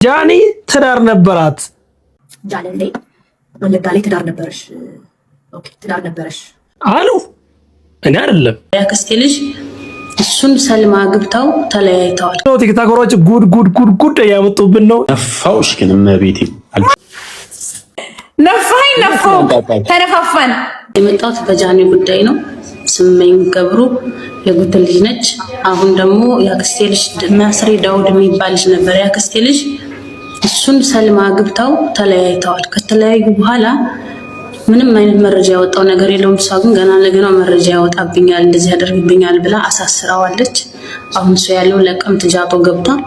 ጃኒ ትዳር ነበራት። ጃኒ እንዴ ወለጋ ላይ ትዳር ነበረሽ? ኦኬ ትዳር ነበረሽ አሉ። እኔ አይደለም ያክስቴ ልጅ እሱን ሰልማ ግብታው ተለያይተዋል። ቲክቶከሮች ጉድ ያመጡብን ነው። ነፋውሽ ግን መቤቴ ነፋይ ተነፋፋን። የመጣሁት በጃኒ ጉዳይ ነው። ስመኝ ገብሩ የጉት ልጅ ነች። አሁን ደግሞ ያክስቴ ልጅ ማስሬ ዳውድ የሚባል ልጅ ነበር ያክስቴ ልጅ እሱን ሰልማ ግብታው ተለያይተዋል። ከተለያዩ በኋላ ምንም አይነት መረጃ ያወጣው ነገር የለውም። እሷ ግን ገና ለገና መረጃ ያወጣብኛል እንደዚህ ያደርግብኛል ብላ አሳስራዋለች። አሁን እሱ ያለው ለቀምት ጃቶ ገብቷል።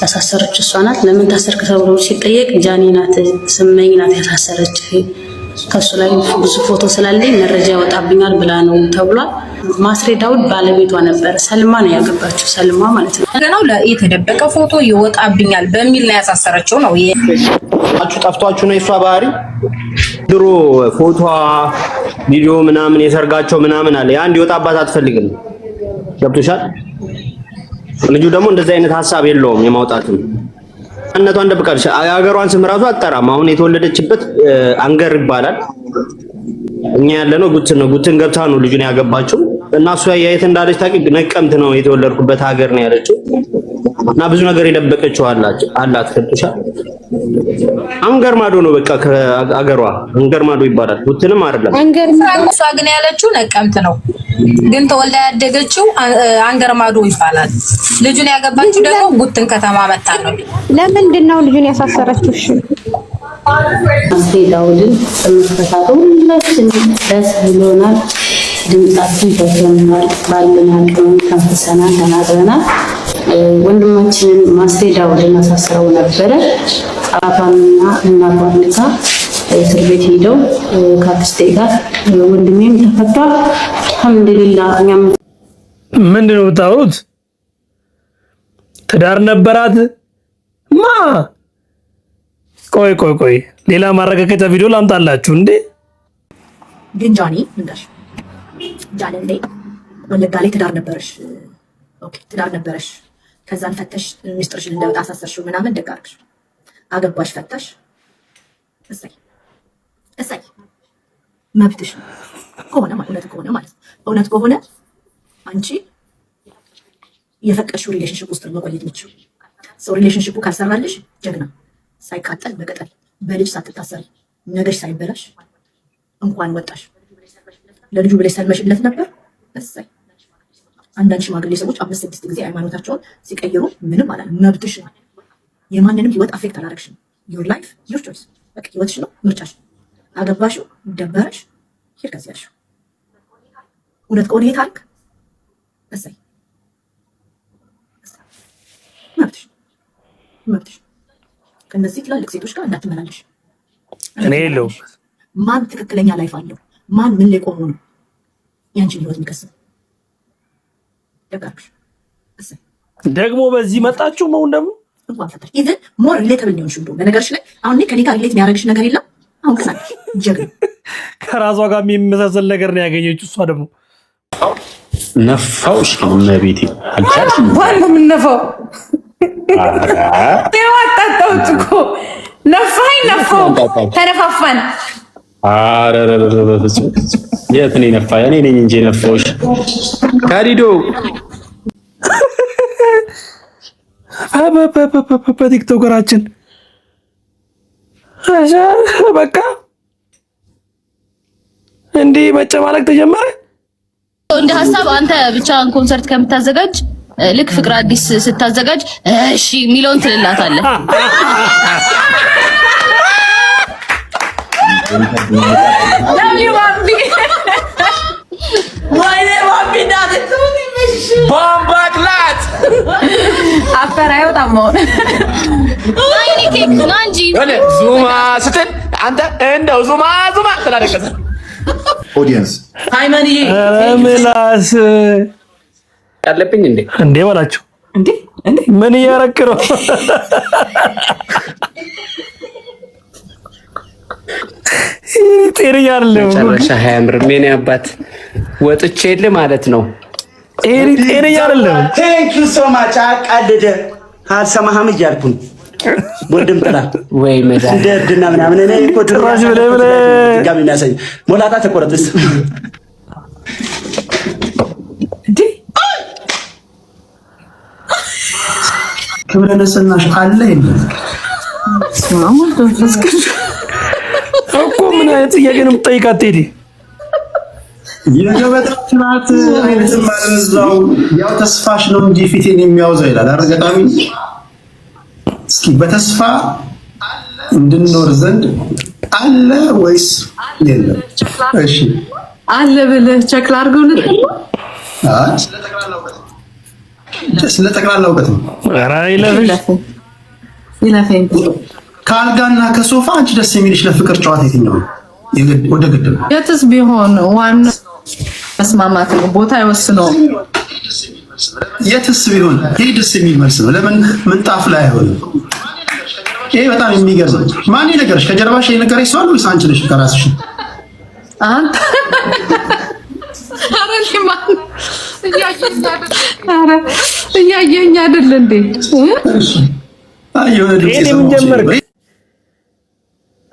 ያሳሰረች እሷ ናት። ለምን ታሰርክ ተብሎ ሲጠየቅ ጃኒ ናት ስመኝ ናት ያሳሰረች። ከሱ ላይ ብዙ ፎቶ ስላለኝ መረጃ ያወጣብኛል ብላ ነው ተብሏል። ማስሬ ዳውድ ባለቤቷ ነበር። ሰልማ ነው ያገባችው። ሰልማ ማለት ነው። ገናው የተደበቀ ፎቶ ይወጣብኛል በሚል ነው ያሳሰረችው ነው። ጠፍቷችሁ ነው የሷ ባህሪ። ድሮ ፎቶ ቪዲዮ ምናምን የሰርጋቸው ምናምን አለ ያን እንዲወጣባት አትፈልግም። ገብቶሻል? ልጁ ደግሞ እንደዚህ አይነት ሐሳብ የለውም የማውጣትም እናቷን ደብቃለች። አገሯን ስም ራሱ አጠራም። አሁን የተወለደችበት አንገር ይባላል። እኛ ያለነው ጉትን ነው። ጉትን ገብታ ነው ልጁን ያገባችው እና እሷ የት እንዳለች ታውቂ? ነቀምት ነው የተወለድኩበት ሀገር ነው ያለችው እና ብዙ ነገር የደበቀችው አላት። ገብቶሻል? አንገር ማዶ ነው በቃ ከአገሯ አንገር ማዶ ይባላል። ጉትንም አይደለም እሷ ግን ያለችው ነቀምት ነው፣ ግን ተወልዳ ያደገችው አንገር ማዶ ይባላል። ልጁን ያገባችው ደግሞ ጉትን ከተማ መጣ ነው። ለምንድን ነው ልጁን ያሳሰረችው? እሺ ማስሬ ዳውድን በመፈታቱ ሁላችንም ደስ ብሎናል። ድምጻችን ተሰምቷል። ባለን አቅም ተንፈሰናል፣ ተናግረናል። ወንድማችንን ማስሬ ዳውድን አሳስረው ነበረ። አባቷንና እናቷን ልካ እስር ቤት ሄደው ከአክስቴ ጋር ወንድሜም ተፈቷል። አልሐምዱሊላህ። እኛም ምንድነው የምታወሩት? ትዳር ነበራት ማ ቆይ ሌላ ማረጋገጫ ቪዲዮ ላምጣላችሁ እንዴ? ግን ጃኒ እንዳሽ ጃኒ እንዴ ወለጋ ላይ ትዳር ነበረሽ? ኦኬ ትዳር ነበረሽ። ከዛን ፈተሽ ሚስጥርሽን እንዳወጣ አሳሰርሽው ምናምን ደጋርክሽ አገባሽ ፈታሽ። እሰይ መብትሽ ከሆነ ማለት ከሆነ ማለት እውነት ከሆነ አንቺ የፈቀድሽው ሪሌሽንሺፕ ውስጥ መቆየት ምችው ሰው ሪሌሽንሺፑ ካልሰራልሽ ጀግና ሳይቃጠል በቀጠል በልጅ ሳትታሰሪ ነገሽ ሳይበላሽ እንኳን ወጣሽ ለልጁ ብለሽ ሰልመሽለት ነበር። እሰይ አንዳንድ ሽማግሌ ሰዎች 5-6 ጊዜ ሃይማኖታቸውን ሲቀይሩ ምንም አላለም። መብትሽ ነው። የማንንም ህይወት አፌክት አላረግሽም። ዩር ላይፍ ዩር ቾይስ። በቃ ህይወትሽ ነው፣ ምርጫሽ። አገባሽው፣ ደበረሽ፣ ሄድ ከዚህ ያልሽው እውነት ከሆነ ይሄ ታሪክ እሰይ መብትሽ ከነዚህ ትላልቅ ሴቶች ጋር እንዳትመላለሽ። እኔ የለውም ማን ትክክለኛ ላይፍ አለው? ማን ምን ላይ ቆሞ ነው ያንቺን ህይወት የሚቀስም? ደጋግሽ እሰይ ደግሞ በዚህ መጣችሁ ነው ደግሞ እንኳን ፈታሽ ኢቭን ሞር ሪሌተብል ነው ሽንዶ በነገርሽ ላይ አሁን ከኔ ጋር ሪሌት የሚያደርግሽ ነገር የለም። አሁን ከሳሽ ጀግና ከራሷ ጋር የሚመሳሰል ነገር ነው ያገኘችው። እሷ ደግሞ ነፋውሽ ግን መቤቴ አልቻልሽም። ዋን ምን ነፋው ተዋጣጣው እኮ ነፋይ ተነፋፋን። የት ነው ነፋ? እኔ ነኝ እንጂ ነፋውሽ ካዲዶ በቲክቶከራችን በቃ እንዲህ መጨማለቅ ተጀመረ። እንደ ሐሳብ አንተ ብቻህን ኮንሰርት ከምታዘጋጅ ልክ ፍቅር አዲስ ስታዘጋጅ እሺ ሚሊዮን ትልላታለህ። ባምባክላት አፈራዩ ታማው አይኔ ኬክ ናንጂ ዙማ ስትል አንተ እንደው ዙማ ተላደቀሰ ኦዲየንስ ሃይማኒ ምላስ ያለብኝ እንዴ ባላችሁ እንዴ ምን እያረክ ነው? ጤነኛ አይደለም። ጨረሻ ሃያምር ምን ያባት ወጥቼል ማለት ነው። ጤነኛ አይደለም። ቴንክ ዩ ሶ ማች። አቃደደ አልሰማህም እያልኩኝ ወንድም ጥላ ወይ መዳን እንደድና ምናምን እኔ እኮ ጭራሽ ብለ ጋር የሚያሳይ ሞላጣ ተቆረጥስ ክብረ ንጽህናሽ አለ የለም እኮ ምን አይነት ጥያቄ ነው የምትጠይቃት ቴዲ? የገበጣት አይነትም አለዛው ያው ተስፋሽ ነው እንጂ ፊቴን የሚያወዛው ይላል አረጋጋሚ። እስኪ በተስፋ እንድንኖር ዘንድ አለ ወይስ የለም? እሺ አለ ብለህ ቸክ ላድርገው ልትል አይ ስለጠቅላላ እውቀት ነው። ኧረ ይለፈኝ ከአልጋና ከሶፋ አንቺ ደስ የሚልሽ ለፍቅር ጨዋታ የትኛው ነው? ወደ ግድ ነው። የትስ ቢሆን ዋናው መስማማት ነው። ቦታ አይወስነውም። የትስ ቢሆን ይሄ ደስ የሚል መልስ ነው። ለምን ምንጣፍ ላይ አይሆንም? ይሄ በጣም የሚገርም ማን ይነገርሽ? ከጀርባሽ የነገረሽ ሰው አለ ወይስ አንቺ ነሽ ከራስሽ? አንተ እያየኝ አይደል እንዴ? አየሁ እኔ ምን ጀመርክ?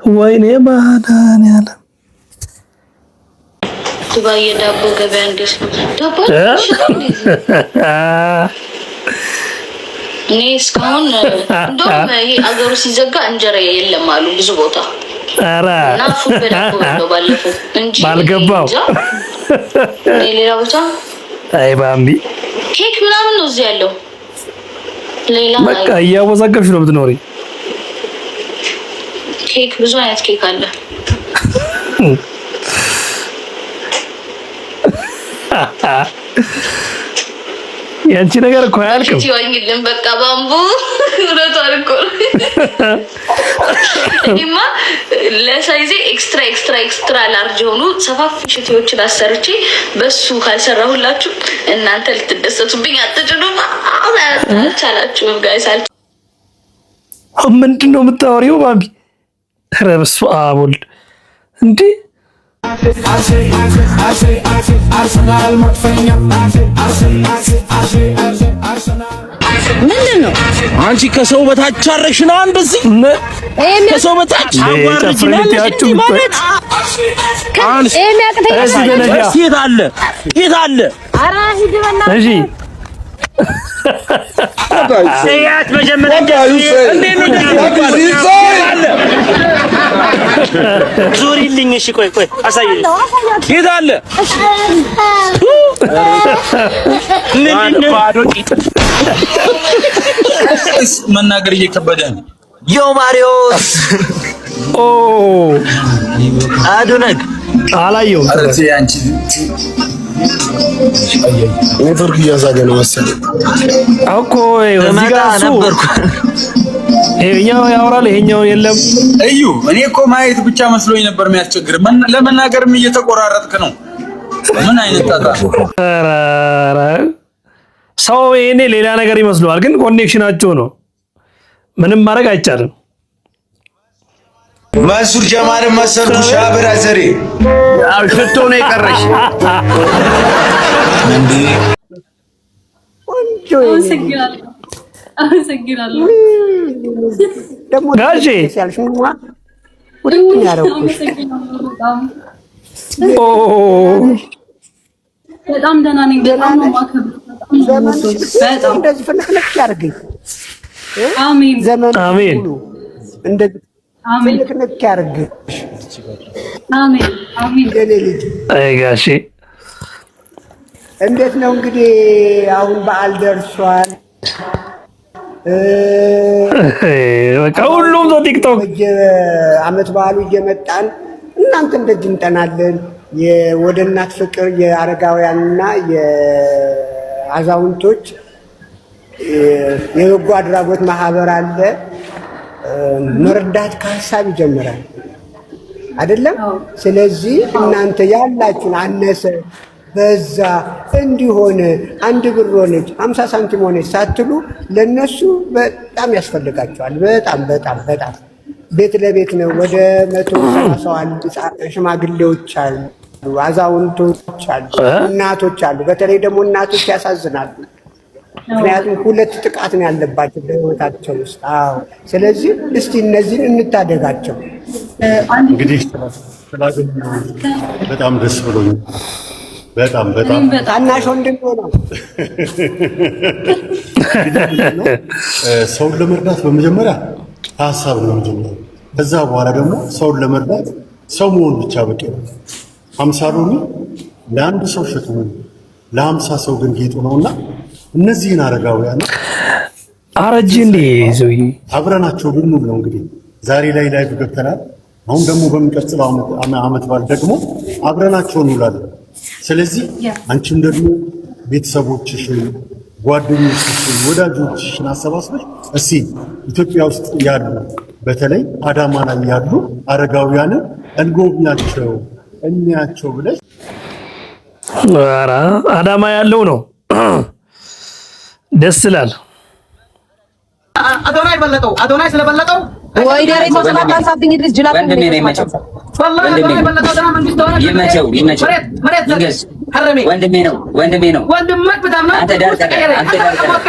ወይኔ መድኃኒዓለም ዱባይ የዳቦ ገበያ እንዴት ነው? ዳቦ እኔ እስካሁን እንደውም ይሄ አገሩ ሲዘጋ እንጀራ የለም አሉ ብዙ ቦታ። ኧረ እና ፉል በዳቦ ነው ባለፈው እንጂ ባልገባው ሌላ ቦታ አይ ባምቢ ኬክ ምናምን ነው እዚህ ያለው። ሌላ በቃ እያወዛገብሽ ነው የምትኖሪ። ኬክ ብዙ አይነት ኬክ አለ። ያንቺ ነገር እኮ አያልቅም። ይወኝልን በቃ ባምቡ ወራቷን እኮ እኔማ ለሳይዜ ኤክስትራ ላርጅ ሆኑ ሰፋፊ ሽቲዎችን አሰርቼ በሱ ካልሰራሁላችሁ እናንተ ልትደሰቱብኝ አትችሉም። አልቻላችሁም ጋይስ። ምንድን ነው የምታወሪው ባምቢ? ኧረ በስመ አብ ወልድ እንዴ! ምንድን ነው አንቺ ከሰው በታች አረሽ ነው እንደዚህ ከሰው በታች አዋርጅናል ማለት አንስ የት አለ የት አለ? ኧረ ሂድ በእናትህ እሺ ሰያት መጀመሪያ እንዴት ነው ዙሪልኝ። እሺ ቆይ አሳየኝ። የት አለ? መናገር እየከበደ ነው። ዮ ማሪዮስ ኦ አዱነግ አላየሁም። ኔትወርክ እያዛገ ነው መሰለኝ እኮ እዚህ ጋር ነበርኩ። ይሄኛው ያወራል ይሄኛው የለም። እዩ እኔ እኮ ማየት ብቻ መስሎኝ ነበር የሚያስቸግር። ለመናገርም እየተቆራረጥክ ነው። ምን አይነት ጣጣ! ኧረ ሰው ይሄኔ ሌላ ነገር ይመስለዋል፣ ግን ኮኔክሽናቸው ነው። ምንም ማድረግ አይቻልም። መንሱር ጀማልን መሰልኩ ሻብራ ዘሬ ሽቶ ነው የቀረሽ እንዴ? አመሰግናለሁ። ደግሞ ጋሼ ሲያልሽማ ወዲህ ያረኩሽ በጣም ደህና ነኝ። በጣም ነው ማከብረው። በጣም እንደዚህ ፍንክንክ ያርገኝ። አሜን አሜን። እንደዚህ አሜን ፍንክንክ ያርገኝ። አሜን አሜን። የኔ ልጅ አይ ጋሼ እንዴት ነው እንግዲህ አሁን በዓል ደርሷል። በቃ ሁሉም ሰው ቲክቶክ አመት በዓሉ እየመጣን እናንተ እንደዚህ እንጠናለን። ወደ እናት ፍቅር የአረጋውያንና የአዛውንቶች የበጎ አድራጎት ማህበር አለ። መርዳት ከሀሳብ ይጀምራል አይደለም? ስለዚህ እናንተ ያላችሁን አነሰ በዛ እንዲሆነ 1 ብር ሆነች 50 ሳንቲም ሆነች ሳትሉ ለነሱ በጣም ያስፈልጋቸዋል። በጣም ቤት ለቤት ነው። ወደ 100 ሰው አሉ። ሽማግሌዎች አሉ፣ አዛውንቶች አሉ፣ እናቶች አሉ። በተለይ ደግሞ እናቶች ያሳዝናሉ። ምክንያቱም ሁለት ጥቃት ነው ያለባቸው በህይወታቸው ውስጥ። አዎ፣ ስለዚህ እስቲ እነዚህን እንታደጋቸው። እንግዲህ ስላገኘሁ በጣም ደስ ብሎኛል። በጣም ታናሽ ወንድም ነው። ሰውን ለመርዳት በመጀመሪያ ሀሳብ ነው የሚጀምረው። ከዛ በኋላ ደግሞ ሰውን ለመርዳት ሰው መሆን ብቻ በቂ ነው። 50 ሎሚ ለአንድ ሰው ሸክሙ ለ50 ሰው ግን ጌጡ ነውና እነዚህን አረጋውያን አረጅ እንዴ ዘውይ አብረናቸው ብንውል ነው እንግዲህ ዛሬ ላይ ገብተናል። አሁን ደግሞ በሚቀጥለው ዓመት በዓል ደግሞ አብረናቸው እንውላለን። ስለዚህ አንቺም ደግሞ ቤተሰቦችሽን፣ ጓደኞችሽን፣ ወዳጆችሽን አሰባስበሽ እስኪ ኢትዮጵያ ውስጥ ያሉ በተለይ አዳማ ላይ ያሉ አረጋውያንን እንጎብኛቸው እንያቸው ብለሽ ኧረ አዳማ ያለው ነው ደስ ይላል። አዶናይ በለጠው አዶናይ ስለበለጠው ወይ ደሬ ተሰማታ ሳብኝ ድረስ ጅላ ወንድሜ ነው የመቸው ወንድሜ ነው ወንድምህ በጣም ነው አንተ ዳር ተቀየረ አንተ ዳር ተቀየረ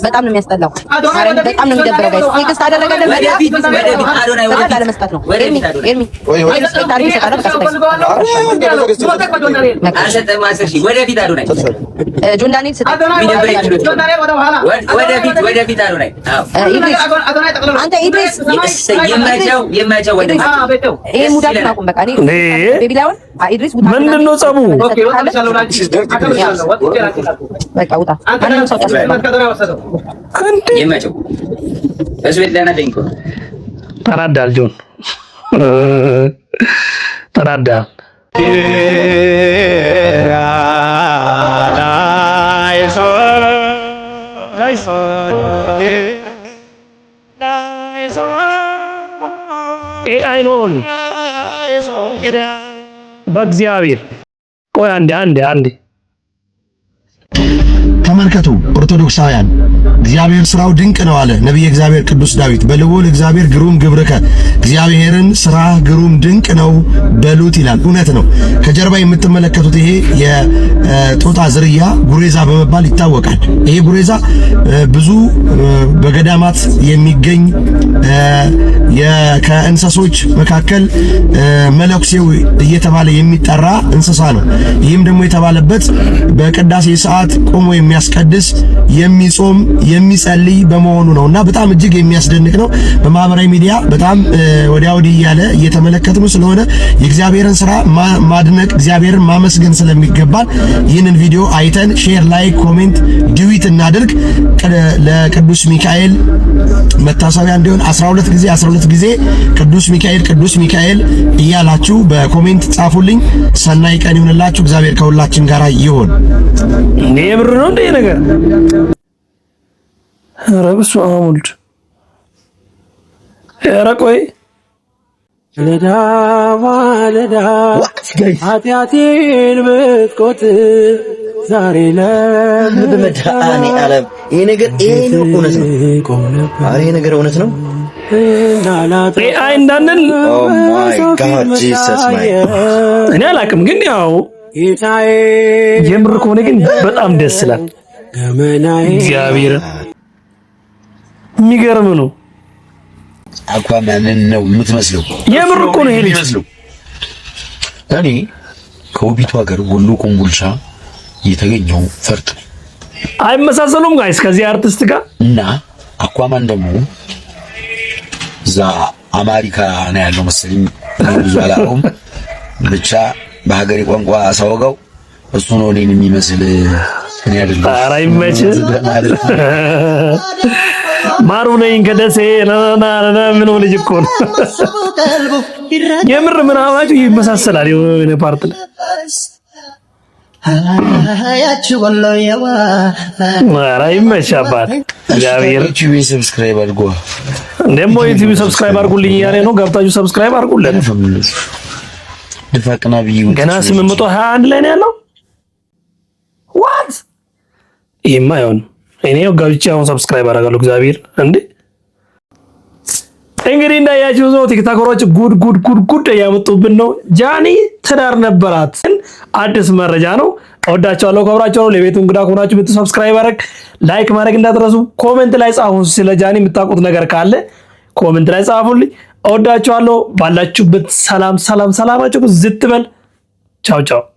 በጣም ነው የሚያስጠላው። በጣም ነው የሚደብረው። ጋይስ ቴክስት አደረገልን ወደፊት አዶናይ አንተ ኢድሪስ ይመቸው ይሄ ሙዳቱን አቁም። በቃ ቤቢ ላይሆን ኢድሪስ ምንድን ነው ጸቡ? በቃ ውጣ። አንተ ሰው ይመቸው እሱ ቤት ለና ደንቆ ተራዳል ጆን ተራዳል አይኖን በእግዚአብሔር ቆይ አንዴ ተመልከቱ ኦርቶዶክሳውያን፣ እግዚአብሔር ስራው ድንቅ ነው አለ ነቢየ እግዚአብሔር ቅዱስ ዳዊት። በልዑል እግዚአብሔር ግሩም ግብርከ፣ እግዚአብሔርን ስራ ግሩም ድንቅ ነው በሉት ይላል። እውነት ነው። ከጀርባ የምትመለከቱት ይሄ የጦጣ ዝርያ ጉሬዛ በመባል ይታወቃል። ይሄ ጉሬዛ ብዙ በገዳማት የሚገኝ ከእንስሶች መካከል መለኩሴው እየተባለ የሚጠራ እንስሳ ነው። ይህም ደግሞ የተባለበት በቅዳሴ ሰዓት ቆሞ የሚያስቀድስ የሚጾም የሚጸልይ በመሆኑ ነውና በጣም እጅግ የሚያስደንቅ ነው። በማህበራዊ ሚዲያ በጣም ወዲያ ወዲህ እያለ እየተመለከትነው ስለሆነ የእግዚአብሔርን ስራ ማድነቅ እግዚአብሔርን ማመስገን ስለሚገባን ይህንን ቪዲዮ አይተን ሼር፣ ላይክ፣ ኮሜንት ዲዊት እናድርግ። ለቅዱስ ሚካኤል መታሰቢያ እንዲሆን 12 ጊዜ ቅዱስ ሚካኤል እያላችሁ በኮሜንት ጻፉልኝ። ሰናይ ቀን ይሁንላችሁ። እግዚአብሔር ከሁላችን ጋር ይሁን። የምር ነው እንደ ነገር ኧረ በስመ አብ ወልድ ኧረ ቆይ ለዳ ኃጢአቴን ብትቆጥር ዛሬ ለምድመዳኔ ዓለም ይሄ ነገር እውነት ነው። ይሄ ነገር እውነት ነው። አይ እንዳንል ኦ ማይ ጋድ ጂሰስ ማይ እኔ አላቅም፣ ግን ያው የምር ከሆነ ግን በጣም ደስ ይላል። እግዚአብሔር የሚገርም ነው። አኳማንን ነው የምትመስለው። የምር እኮ ነው ይሄ ልጅ። እኔ ከውቢቱ ሀገር ወሎ ኮምቦልቻ የተገኘው ፈርጥ አይመሳሰሉም ጋይስ ከዚህ አርቲስት ጋር እና አኳማን ደግሞ እዛ አሜሪካ ነው ያለው መሰለኝ። ብዙ አላውቅም፣ ብቻ በሀገሬ ቋንቋ ሳወጋው እሱ ነው እኔን የሚመስል። እኔ አይደለም። ኧረ ይመችህ ማሩ ነኝ ከደሴ ናና ምን ልጅ እኮ ነው የምር ምናባችሁ ይመሳሰላል። የሆነ ፓርት ላይ ኧረ ይመችህ አባት። እግዚአብሔር ዩቲዩብ ሰብስክራይብ አድርጎ ደግሞ ዩቲዩብ ሰብስክራይብ አድርጉልኝ እያለ ነው። ገብታችሁ ሰብስክራይብ አድርጉልን። ድፋቅና ቢዩ ገና 821 ላይ ነው ያለው። ዋት ይሄማ ይሁን። እኔ ገብቼ አሁን ሰብስክራይብ አደርጋለሁ። እግዚአብሔር እንዴ እንግዲህ እንዳያችሁ ነው ቲክቶከሮች ጉድ እያመጡብን ነው። ጃኒ ትዳር ነበራት፣ አዲስ መረጃ ነው። እወዳቸዋለሁ፣ ከብራቸዋለሁ። ለቤቱ እንግዳ ከሆናችሁ ሰብስክራይብ አድርግ፣ ላይክ ማድረግ እንዳትረሱ። ኮሜንት ላይ ጻፉ፣ ስለ ጃኒ የምታውቁት ነገር ካለ ኮሜንት ላይ ጻፉልኝ። እወዳቸዋለሁ። ባላችሁበት ሰላማችሁ ዝትበል። ቻው ቻው።